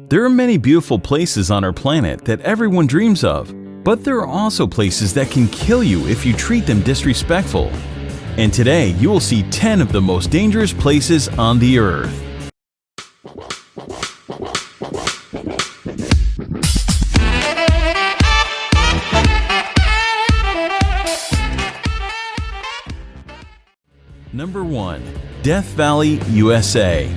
There are many beautiful places on our planet that everyone dreams of, but there are also places that can kill you if you treat them disrespectful. And today you will see 10 of the most dangerous places on the earth. Number 1. Death Valley, USA.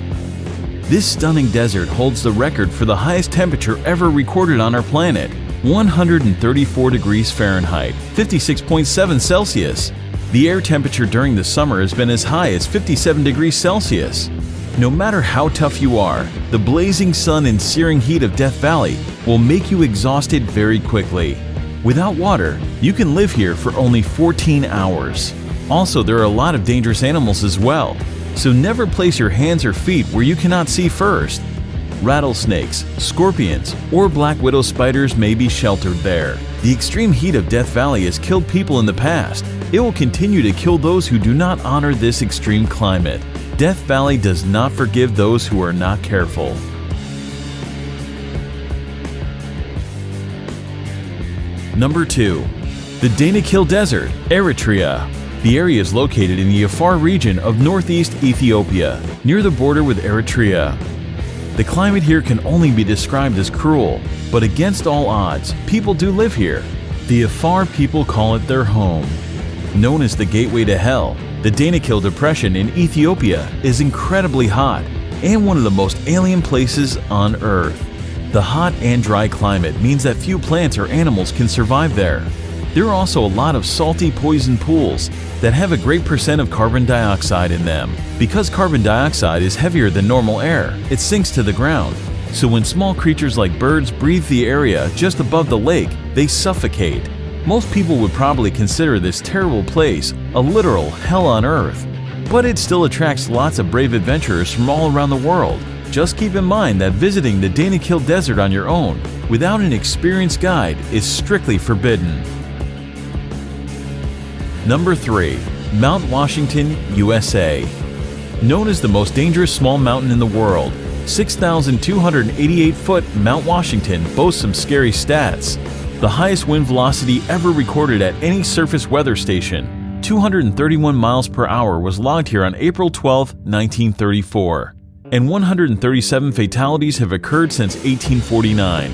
This stunning desert holds the record for the highest temperature ever recorded on our planet, 134 degrees Fahrenheit, 56.7 Celsius. The air temperature during the summer has been as high as 57 degrees Celsius. No matter how tough you are, the blazing sun and searing heat of Death Valley will make you exhausted very quickly. Without water, you can live here for only 14 hours. Also, there are a lot of dangerous animals as well, so never place your hands or feet where you cannot see first. Rattlesnakes, scorpions, or black widow spiders may be sheltered there. The extreme heat of Death Valley has killed people in the past. It will continue to kill those who do not honor this extreme climate. Death Valley does not forgive those who are not careful. Number 2. The Danakil Desert, Eritrea. The area is located in the Afar region of northeast Ethiopia, near the border with Eritrea. The climate here can only be described as cruel, but against all odds, people do live here. The Afar people call it their home. Known as the Gateway to Hell, the Danakil Depression in Ethiopia is incredibly hot and one of the most alien places on Earth. The hot and dry climate means that few plants or animals can survive there. There are also a lot of salty poison pools that have a great percent of carbon dioxide in them. Because carbon dioxide is heavier than normal air, it sinks to the ground. So when small creatures like birds breathe the area just above the lake, they suffocate. Most people would probably consider this terrible place a literal hell on earth. But it still attracts lots of brave adventurers from all around the world. Just keep in mind that visiting the Danakil Desert on your own, without an experienced guide, is strictly forbidden. Number 3. Mount Washington, USA. Known as the most dangerous small mountain in the world, 6,288-foot Mount Washington boasts some scary stats. The highest wind velocity ever recorded at any surface weather station, 231 miles per hour, was logged here on April 12, 1934. And 137 fatalities have occurred since 1849.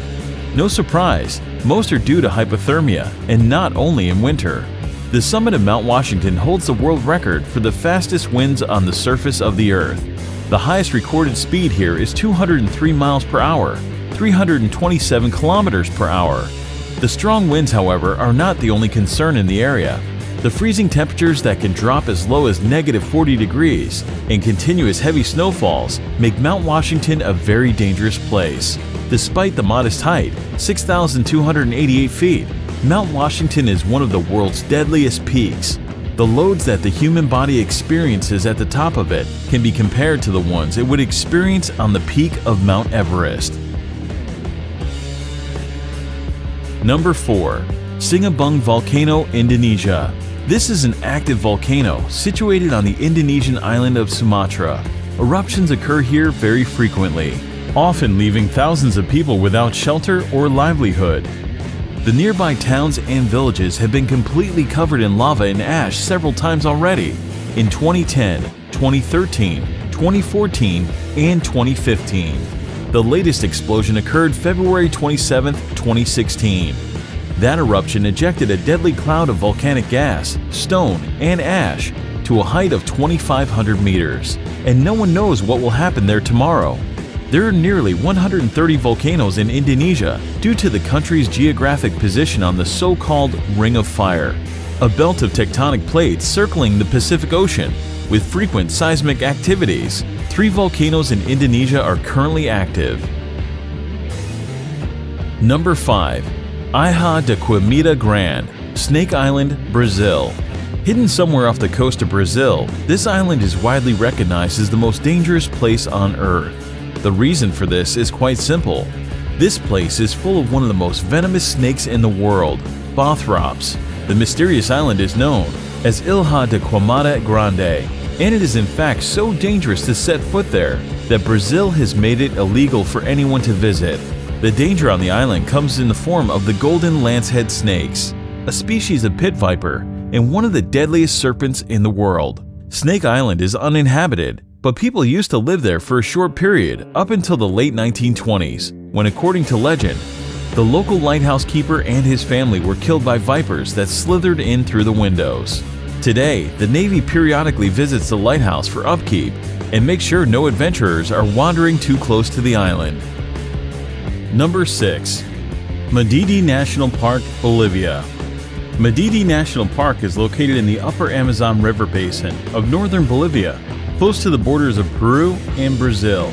No surprise, most are due to hypothermia, and not only in winter. The summit of Mount Washington holds the world record for the fastest winds on the surface of the Earth. The highest recorded speed here is 203 miles per hour, 327 kilometers per hour. The strong winds, however, are not the only concern in the area. The freezing temperatures that can drop as low as -40 degrees and continuous heavy snowfalls make Mount Washington a very dangerous place. Despite the modest height, 6,288 feet, Mount Washington is one of the world's deadliest peaks. The loads that the human body experiences at the top of it can be compared to the ones it would experience on the peak of Mount Everest. Number 4. Sinabung Volcano, Indonesia. This is an active volcano situated on the Indonesian island of Sumatra. Eruptions occur here very frequently, often leaving thousands of people without shelter or livelihood. The nearby towns and villages have been completely covered in lava and ash several times already, in 2010, 2013, 2014, and 2015. The latest explosion occurred February 27, 2016. That eruption ejected a deadly cloud of volcanic gas, stone, and ash to a height of 2,500 meters, and no one knows what will happen there tomorrow. There are nearly 130 volcanoes in Indonesia due to the country's geographic position on the so-called Ring of Fire, a belt of tectonic plates circling the Pacific Ocean with frequent seismic activities. 3 volcanoes in Indonesia are currently active. Number 5. Ilha da Queimada Grande, Snake Island, Brazil. Hidden somewhere off the coast of Brazil, this island is widely recognized as the most dangerous place on Earth. The reason for this is quite simple. This place is full of one of the most venomous snakes in the world, Bothrops. The mysterious island is known as Ilha da Queimada Grande, and it is in fact so dangerous to set foot there that Brazil has made it illegal for anyone to visit. The danger on the island comes in the form of the golden lancehead snakes, a species of pit viper and one of the deadliest serpents in the world. Snake Island is uninhabited, but people used to live there for a short period up until the late 1920s, when, according to legend, the local lighthouse keeper and his family were killed by vipers that slithered in through the windows. Today, the Navy periodically visits the lighthouse for upkeep and makes sure no adventurers are wandering too close to the island. Number 6. Madidi National Park, Bolivia. Madidi National Park is located in the upper Amazon River basin of northern Bolivia, close to the borders of Peru and Brazil.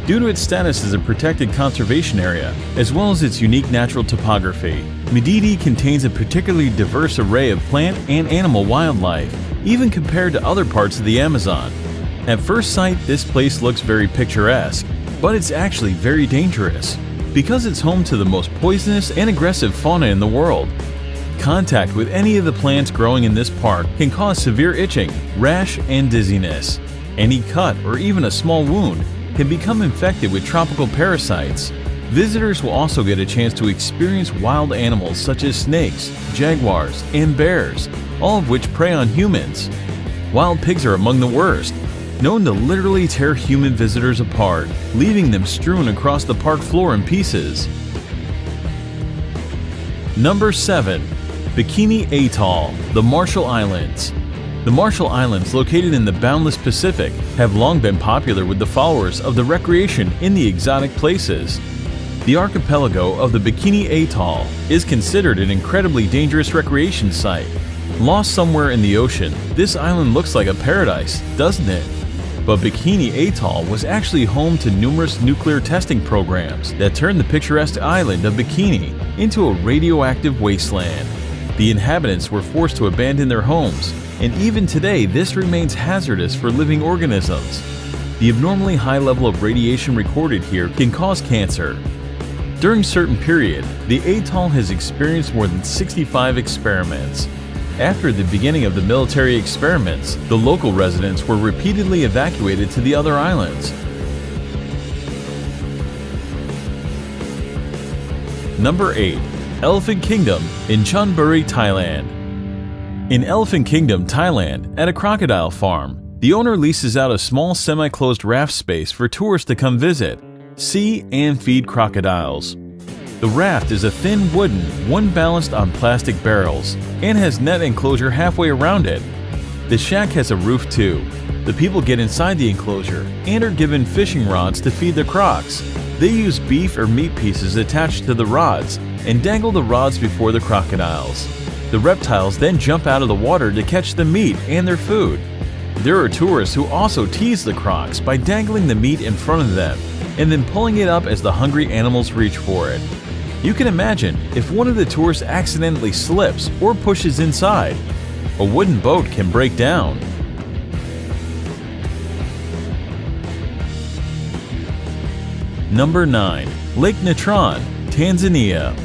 Due to its status as a protected conservation area, as well as its unique natural topography, Madidi contains a particularly diverse array of plant and animal wildlife, even compared to other parts of the Amazon. At first sight, this place looks very picturesque, but it's actually very dangerous, because it's home to the most poisonous and aggressive fauna in the world. Contact with any of the plants growing in this park can cause severe itching, rash, and dizziness. Any cut or even a small wound can become infected with tropical parasites. Visitors will also get a chance to experience wild animals such as snakes, jaguars, and bears, all of which prey on humans. Wild pigs are among the worst, known to literally tear human visitors apart, leaving them strewn across the park floor in pieces. Number 7. Bikini Atoll, the Marshall Islands. The Marshall Islands, located in the boundless Pacific, have long been popular with the followers of the recreation in the exotic places. The archipelago of the Bikini Atoll is considered an incredibly dangerous recreation site. Lost somewhere in the ocean, this island looks like a paradise, doesn't it? But Bikini Atoll was actually home to numerous nuclear testing programs that turned the picturesque island of Bikini into a radioactive wasteland. The inhabitants were forced to abandon their homes, and even today this remains hazardous for living organisms. The abnormally high level of radiation recorded here can cause cancer. During a certain period, the atoll has experienced more than 65 experiments. After the beginning of the military experiments, the local residents were repeatedly evacuated to the other islands. Number 8. Elephant Kingdom in Chonburi, Thailand. In Elephant Kingdom, Thailand, at a crocodile farm, the owner leases out a small semi-closed raft space for tourists to come visit, see, and feed crocodiles. The raft is a thin wooden, one balanced on plastic barrels, and has net enclosure halfway around it. The shack has a roof too. The people get inside the enclosure and are given fishing rods to feed the crocs. They use beef or meat pieces attached to the rods and dangle the rods before the crocodiles. The reptiles then jump out of the water to catch the meat and their food. There are tourists who also tease the crocs by dangling the meat in front of them and then pulling it up as the hungry animals reach for it. You can imagine if one of the tourists accidentally slips or pushes inside, a wooden boat can break down. Number 9. Lake Natron, Tanzania.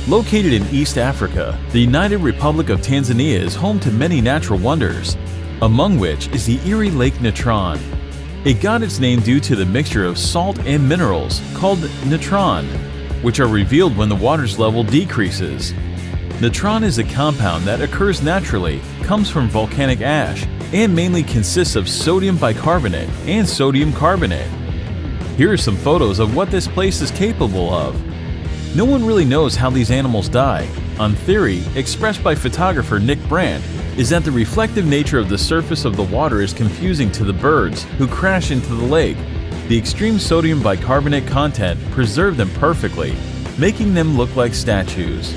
Located in East Africa, the United Republic of Tanzania is home to many natural wonders, among which is the Erie Lake Natron. It got its name due to the mixture of salt and minerals called natron, which are revealed when the water's level decreases. Natron is a compound that occurs naturally, comes from volcanic ash, and mainly consists of sodium bicarbonate and sodium carbonate. Here are some photos of what this place is capable of. No one really knows how these animals die. On theory, expressed by photographer Nick Brandt, is that the reflective nature of the surface of the water is confusing to the birds who crash into the lake. The extreme sodium bicarbonate content preserved them perfectly, making them look like statues.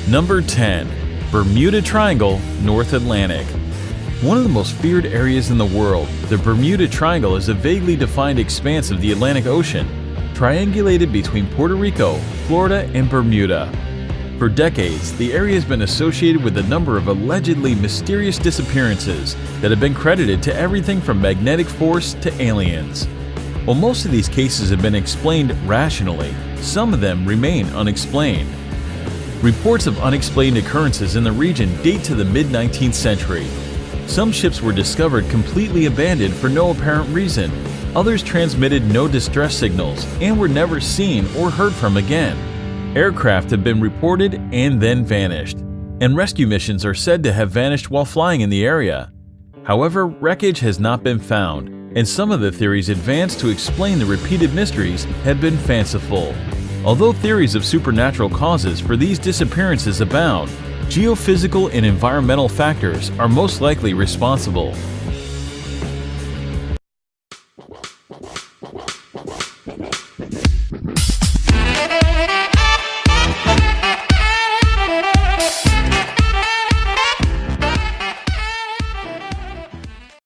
Number 10. Bermuda Triangle, North Atlantic. One of the most feared areas in the world, the Bermuda Triangle is a vaguely defined expanse of the Atlantic Ocean, triangulated between Puerto Rico, Florida, and Bermuda. For decades, the area has been associated with a number of allegedly mysterious disappearances that have been credited to everything from magnetic force to aliens. While most of these cases have been explained rationally, some of them remain unexplained. Reports of unexplained occurrences in the region date to the mid-19th century. Some ships were discovered completely abandoned for no apparent reason. Others transmitted no distress signals and were never seen or heard from again. Aircraft have been reported and then vanished, and rescue missions are said to have vanished while flying in the area. However, wreckage has not been found, and some of the theories advanced to explain the repeated mysteries have been fanciful. Although theories of supernatural causes for these disappearances abound, geophysical and environmental factors are most likely responsible.